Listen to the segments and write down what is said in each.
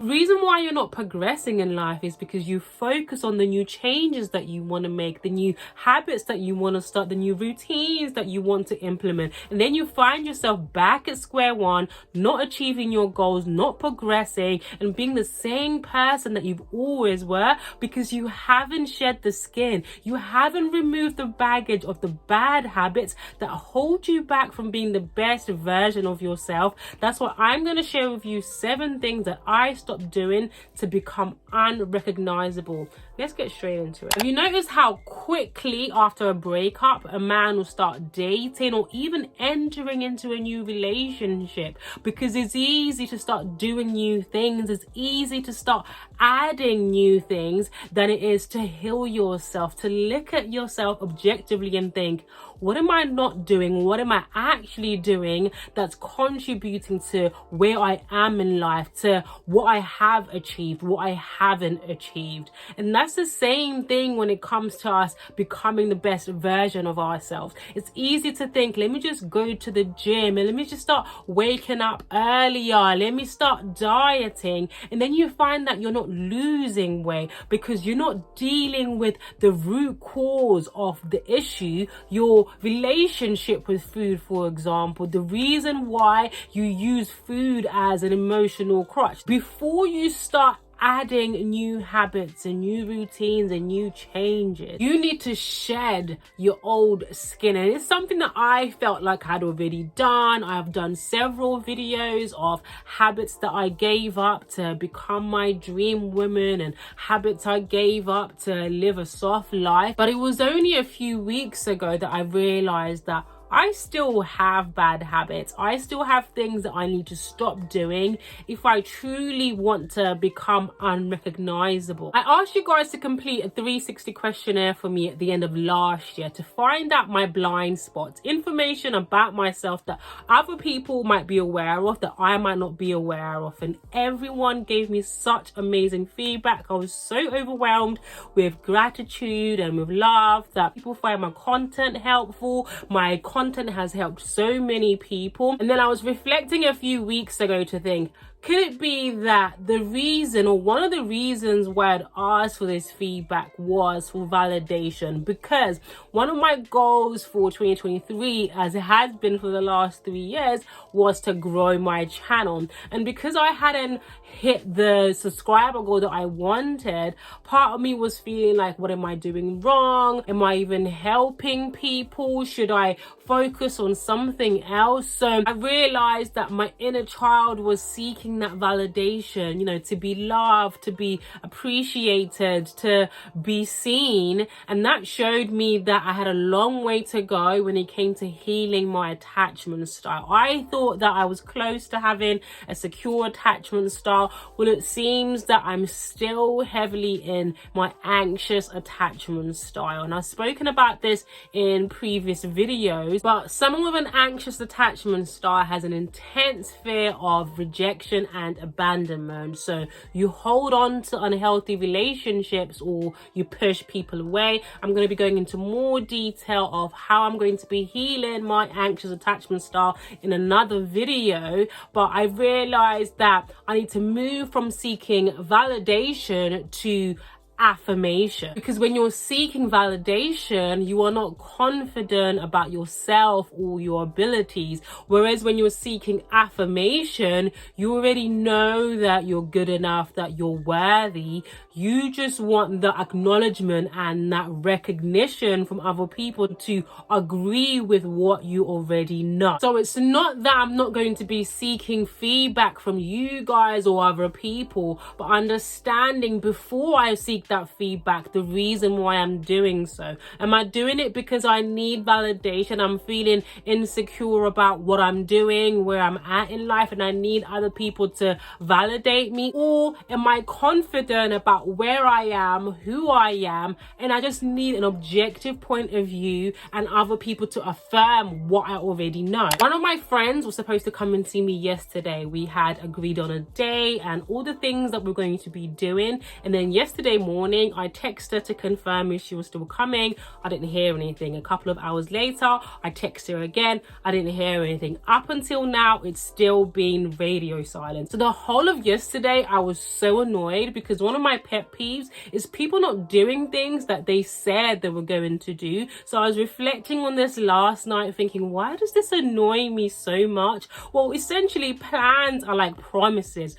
The reason why you're not progressing in life is because you focus on the new changes that you want to make, the new habits that you want to start, the new routines that you want to implement. And then you find yourself back at square one, not achieving your goals, not progressing, and being the same person that you've always were, because you haven't shed the skin. You haven't removed the baggage of the bad habits that hold you back from being the best version of yourself. That's why I'm going to share with you 7 things that I stopped doing to become unrecognizable. Let's get straight into it. Have you noticed how quickly after a breakup a man will start dating or even entering into a new relationship? Because it's easy to start doing new things, it's easy to start adding new things than it is to heal yourself, to look at yourself objectively and think, what am I not doing? What am I actually doing that's contributing to where I am in life, to what I have achieved, what I haven't achieved? And that's the same thing when it comes to us becoming the best version of ourselves. It's easy to think, let me just go to the gym and let me just start waking up earlier. Let me start dieting. And then you find that you're not losing weight because you're not dealing with the root cause of the issue, your relationship with food, for example, the reason why you use food as an emotional crutch. Before you start adding new habits and new routines and new changes, you need to shed your old skin. And it's something that I felt like I had already done. I've done several videos of habits that I gave up to become my dream woman and habits I gave up to live a soft life. But it was only a few weeks ago that I realized that I still have bad habits. I still have things that I need to stop doing if I truly want to become unrecognizable. I asked you guys to complete a 360 questionnaire for me at the end of last year to find out my blind spots, information about myself that other people might be aware of, that I might not be aware of. And everyone gave me such amazing feedback. I was so overwhelmed with gratitude and with love that people find my content helpful. My content has helped so many people. And then I was reflecting a few weeks ago to think, could it be that the reason, or one of the reasons why I'd asked for this feedback was for validation? Because one of my goals for 2023, as it has been for the last 3 years, was to grow my channel. And because I hadn't hit the subscriber goal that I wanted, part of me was feeling like, what am I doing wrong? Am I even helping people? Should I focus on something else? So I realized that my inner child was seeking that validation, you know, to be loved, to be appreciated, to be seen. And that showed me that I had a long way to go when it came to healing my attachment style. I thought that I was close to having a secure attachment style. Well, it seems that I'm still heavily in my anxious attachment style. And I've spoken about this in previous videos, but someone with an anxious attachment style has an intense fear of rejection and abandonment. So you hold on to unhealthy relationships or you push people away. I'm going to be going into more detail of how I'm going to be healing my anxious attachment style in another video. But I realized that I need to move from seeking validation to affirmation, because when you're seeking validation, you are not confident about yourself or your abilities, whereas when you're seeking affirmation, you already know that you're good enough, that you're worthy. You just want the acknowledgement and that recognition from other people to agree with what you already know. So it's not that I'm not going to be seeking feedback from you guys or other people, but understanding before I seek that feedback, the reason why I'm doing so. Am I doing it because I need validation? I'm feeling insecure about what I'm doing, where I'm at in life, and I need other people to validate me? Or am I confident about where I am, who I am, and I just need an objective point of view and other people to affirm what I already know? One of my friends was supposed to come and see me yesterday. We had agreed on a day and all the things that we're going to be doing, and then yesterday morning morning. I texted her to confirm if she was still coming. I didn't hear anything. A couple of hours later, I texted her again. I didn't hear anything. Up until now, it's still been radio silent. So the whole of yesterday, I was so annoyed because one of my pet peeves is people not doing things that they said they were going to do. So I was reflecting on this last night thinking, why does this annoy me so much? Well, essentially plans are like promises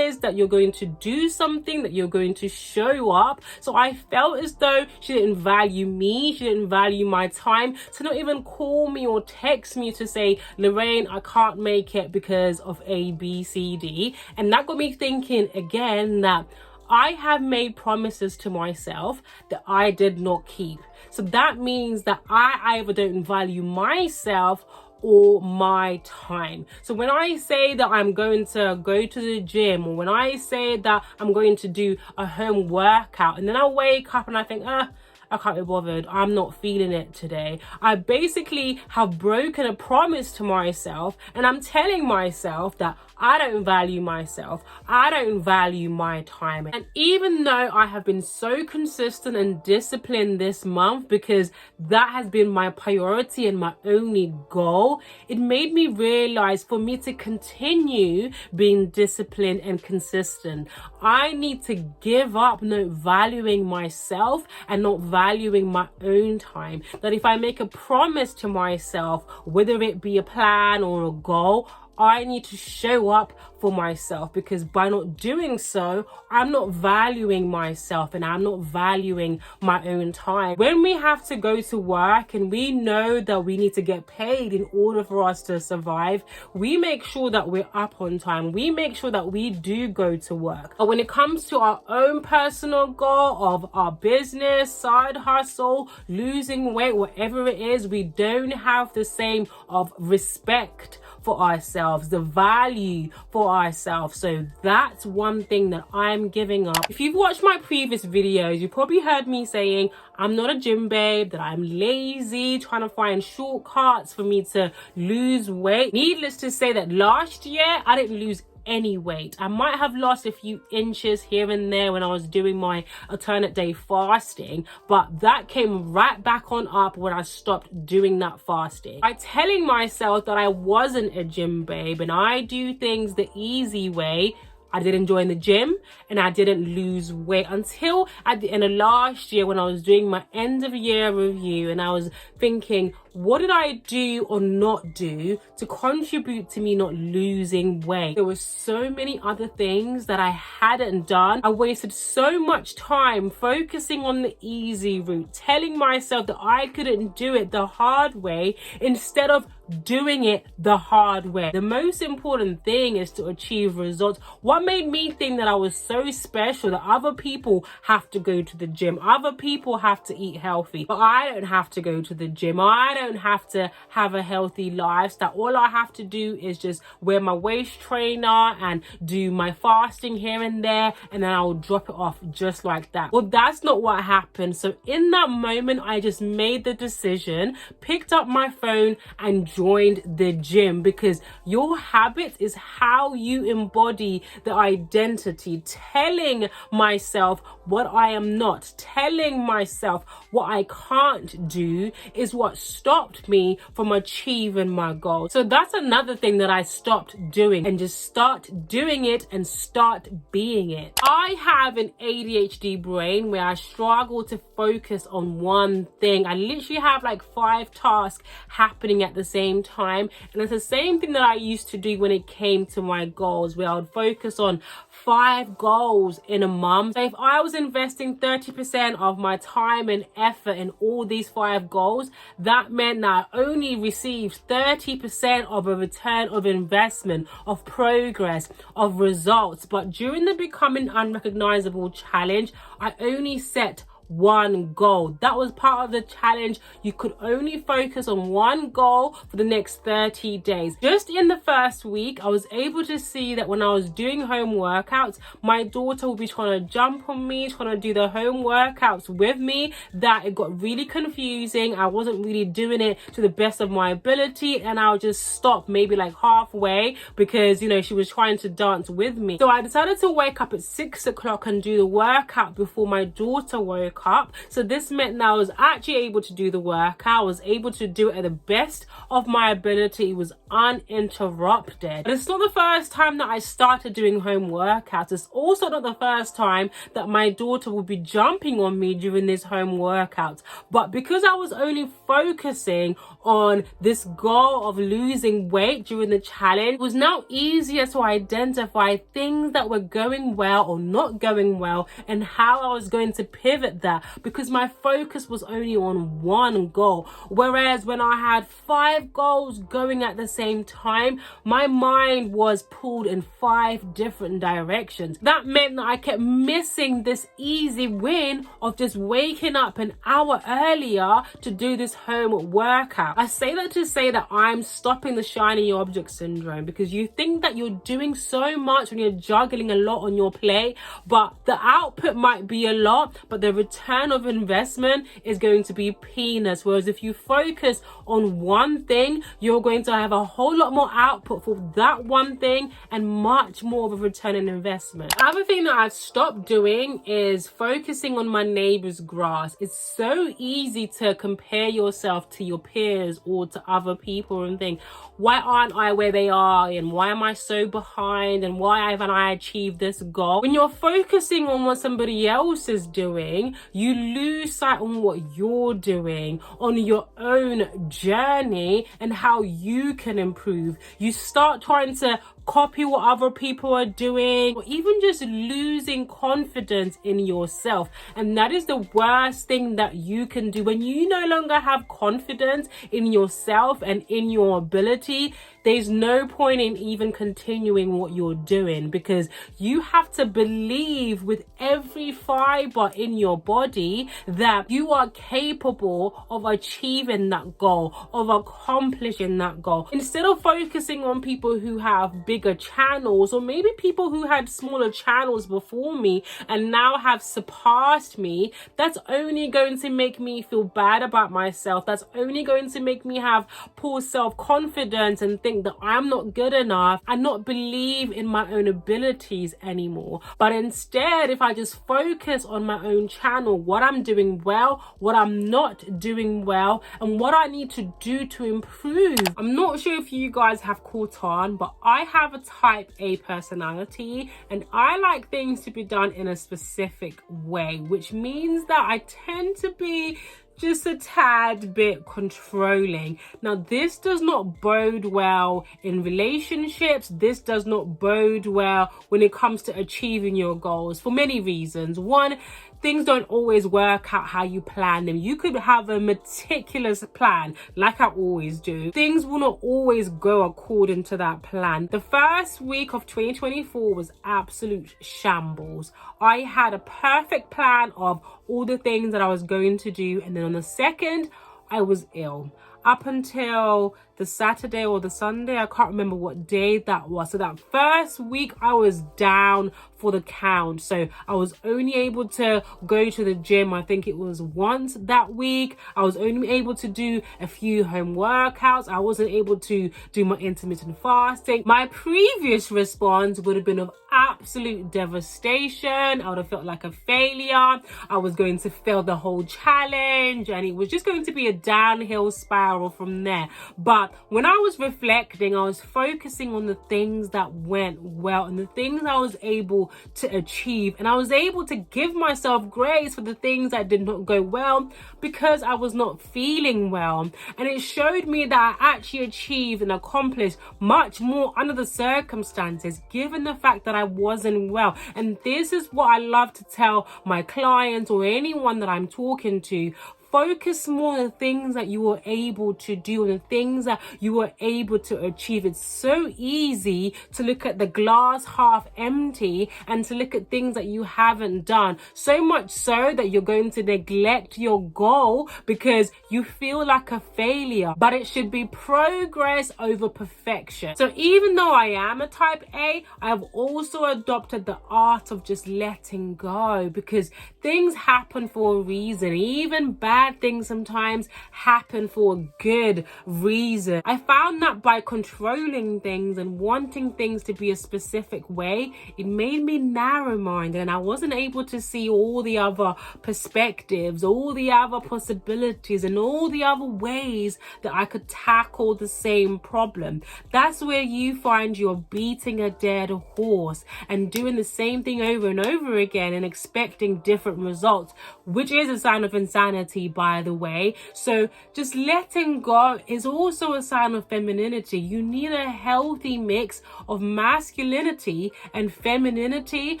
that you're going to do something, that you're going to show up. So I felt as though she didn't value me, she didn't value my time, to not even call me or text me to say, Lorraine, I can't make it because of A, B, C, D. And that got me thinking again that I have made promises to myself that I did not keep. So that means that I either don't value myself or my time. So when I say that I'm going to go to the gym, or when I say that I'm going to do a home workout, and then I wake up and I think, I can't be bothered, I'm not feeling it today, I basically have broken a promise to myself, and I'm telling myself that I don't value myself, I don't value my time. And even though I have been so consistent and disciplined this month, because that has been my priority and my only goal, it made me realize for me to continue being disciplined and consistent, I need to give up not valuing myself and not valuing my own time. That if I make a promise to myself, whether it be a plan or a goal, I need to show up for myself, because by not doing so, I'm not valuing myself and I'm not valuing my own time. When we have to go to work and we know that we need to get paid in order for us to survive, we make sure that we're up on time. We make sure that we do go to work. But when it comes to our own personal goal of our business, side hustle, losing weight, whatever it is, we don't have the same of respect for ourselves, the value for ourselves. So that's one thing that I'm giving up. If you've watched my previous videos, you probably heard me saying I'm not a gym babe, that I'm lazy, trying to find shortcuts for me to lose weight. Needless to say that last year I didn't lose any weight. I might have lost a few inches here and there when I was doing my alternate day fasting, but that came right back on up when I stopped doing that fasting. By telling myself that I wasn't a gym babe and I do things the easy way, I didn't join the gym and I didn't lose weight until at the end of last year when I was doing my end of year review and I was thinking, what did I do or not do to contribute to me not losing weight? There were so many other things that I hadn't done. I wasted so much time focusing on the easy route, telling myself that I couldn't do it the hard way instead of doing it the hard way. The most important thing is to achieve results. What made me think that I was so special, that other people have to go to the gym, other people have to eat healthy, but I don't have to go to the gym, I don't have to have a healthy lifestyle. All I have to do is just wear my waist trainer and do my fasting here and there, and then I'll drop it off just like that. Well, that's not what happened. So in that moment, I just made the decision, picked up my phone and joined the gym, because your habit is how you embody the identity. Telling myself what I am not, telling myself what I can't do is what stopped me from achieving my goal. So that's another thing that I stopped doing, and just start doing it and start being it. I have an ADHD brain where I struggle to focus on one thing. I literally have like 5 tasks happening at the same time, and it's the same thing that I used to do when it came to my goals, where I would focus on 5 goals in a month. So if I was investing 30% of my time and effort in all these 5 goals, that meant that I only received 30% of a return of investment, of progress, of results. But during the Becoming Unrecognizable challenge, I only set one goal. That was part of the challenge. You could only focus on one goal for the next 30 days. Just in the first week, I was able to see that when I was doing home workouts, my daughter would be trying to jump on me, trying to do the home workouts with me, that it got really confusing. I wasn't really doing it to the best of my ability, and I would just stop maybe like halfway because, you know, she was trying to dance with me. So I decided to wake up at 6 o'clock and do the workout before my daughter woke up. So this meant that I was actually able to do the workout. I was able to do it at the best of my ability. It was uninterrupted. But it's not the first time that I started doing home workouts. It's also not the first time that my daughter would be jumping on me during this home workouts. But because I was only focusing on this goal of losing weight during the challenge, it was now easier to identify things that were going well or not going well and how I was going to pivot that, because my focus was only on one goal. Whereas when I had 5 goals going at the same time, my mind was pulled in 5 different directions. That meant that I kept missing this easy win of just waking up an hour earlier to do this home workout. I say that to say that I'm stopping the shiny object syndrome, because you think that you're doing so much when you're juggling a lot on your plate, but the output might be a lot, but the return of investment is going to be peanuts. Whereas if you focus on one thing, you're going to have a whole lot more output for that one thing and much more of a return on investment. The other thing that I've stopped doing is focusing on my neighbor's grass. It's so easy to compare yourself to your peers or to other people and think, why aren't I where they are, and why am I so behind, and why haven't I achieved this goal? When you're focusing on what somebody else is doing, you lose sight on what you're doing, on your own journey and how you can improve. You start trying to copy what other people are doing, or even just losing confidence in yourself. And that is the worst thing that you can do. When you no longer have confidence in yourself and in your ability, there's no point in even continuing what you're doing, because you have to believe with every fiber in your body that you are capable of achieving that goal, of accomplishing that goal. Instead of focusing on people who have bigger channels, or maybe people who had smaller channels before me and now have surpassed me, that's only going to make me feel bad about myself. That's only going to make me have poor self-confidence and think that I'm not good enough and not believe in my own abilities anymore. But instead, if I just focus on my own channel, what I'm doing well, what I'm not doing well, and what I need to do to improve. I'm not sure if you guys have caught on, but I have a type A personality, and I like things to be done in a specific way, which means that I tend to be just a tad bit controlling. Now, this does not bode well in relationships. This does not bode well when it comes to achieving your goals for many reasons. One, things don't always work out how you plan them. You could have a meticulous plan, like I always do. Things will not always go according to that plan. The first week of 2024 was absolute shambles. I had a perfect plan of all the things that I was going to do, and then on the second, I was ill. Up until the Saturday or the Sunday, I can't remember what day that was. So that first week I was down for the count. So I was only able to go to the gym, I think it was once that week. I was only able to do a few home workouts. I wasn't able to do my intermittent fasting. My previous response would have been of absolute devastation. I would have felt like a failure. I was going to fail the whole challenge, and it was just going to be a downhill spiral from there. But when I was reflecting, I was focusing on the things that went well and the things I was able to achieve, and I was able to give myself grace for the things that did not go well because I was not feeling well. And it showed me that I actually achieved and accomplished much more under the circumstances, given the fact that I wasn't well. And this is what I love to tell my clients or anyone that I'm talking to. focus more on the things that you were able to do and the things that you were able to achieve. It's so easy to look at the glass half empty and to look at things that you haven't done. So much so that you're going to neglect your goal because you feel like a failure. But it should be progress over perfection. So even though I am a type A, I have also adopted the art of just letting go, because things happen for a reason. Even bad things sometimes happen for a good reason. I found that by controlling things and wanting things to be a specific way, it made me narrow-minded, and I wasn't able to see all the other perspectives, all the other possibilities, and all the other ways that I could tackle the same problem. That's where you find you're beating a dead horse and doing the same thing over and over again and expecting different results, which is a sign of insanity, by the way. So just letting go is also a sign of femininity. You need a healthy mix of masculinity and femininity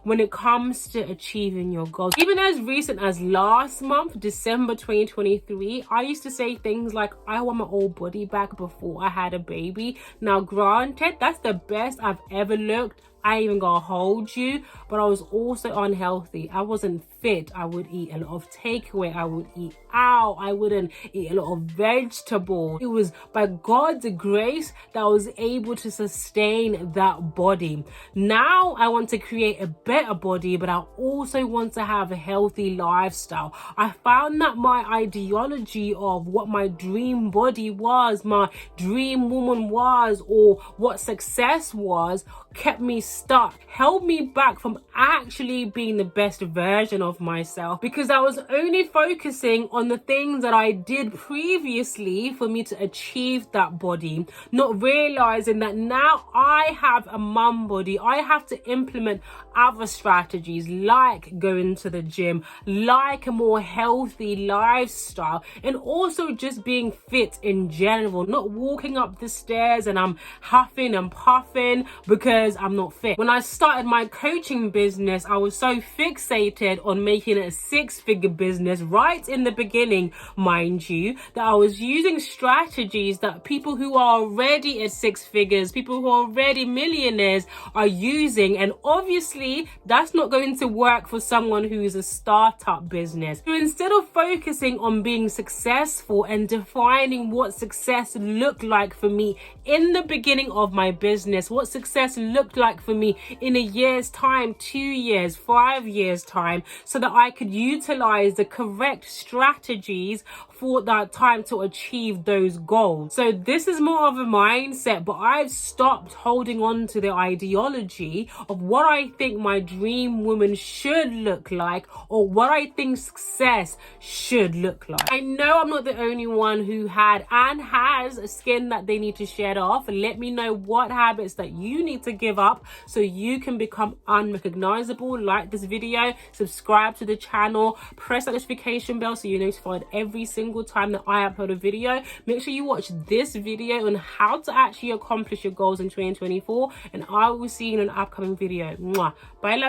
when it comes to achieving your goals. Even as recent as last month, December 2023, I used to say things like, I want my old body back before I had a baby. Now granted, that's the best I've ever looked. I ain't even gonna hold you, but I was also unhealthy. I wasn't fit. I would eat a lot of takeaway. I would eat out. I wouldn't eat a lot of vegetables. It was by God's grace that I was able to sustain that body. Now I want to create a better body, but I also want to have a healthy lifestyle. I found that my ideology of what my dream body was, my dream woman was, or what success was, kept me stuck, held me back from actually being the best version of myself, because I was only focusing on the things that I did previously for me to achieve that body, not realizing that now I have a mum body. I have to implement other strategies like going to the gym, like a more healthy lifestyle, and also just being fit in general, not walking up the stairs and I'm huffing and puffing because I'm not fit. When I started my coaching business, I was so fixated on making it a six-figure business right in the beginning, mind you, that I was using strategies that people who are already at six figures, people who are already millionaires are using, and obviously that's not going to work for someone who is a startup business. So instead of focusing on being successful and defining what success looked like for me in the beginning of my business, what success looked like for me in a year's time, 2 years, 5 years time, so that I could utilize the correct strategies for that time to achieve those goals. So this is more of a mindset, but I've stopped holding on to the ideology of what I think my dream woman should look like, or what I think success should look like. I know I'm not the only one who had and has a skin that they need to shed off. Let me know what habits that you need to give up so you can become unrecognizable. Like this video, subscribe to the channel, press that notification bell so you're notified every single time that I upload a video. Make sure you watch this video on how to actually accomplish your goals in 2024, and I will see you in an upcoming video. Mwah. Bye, love.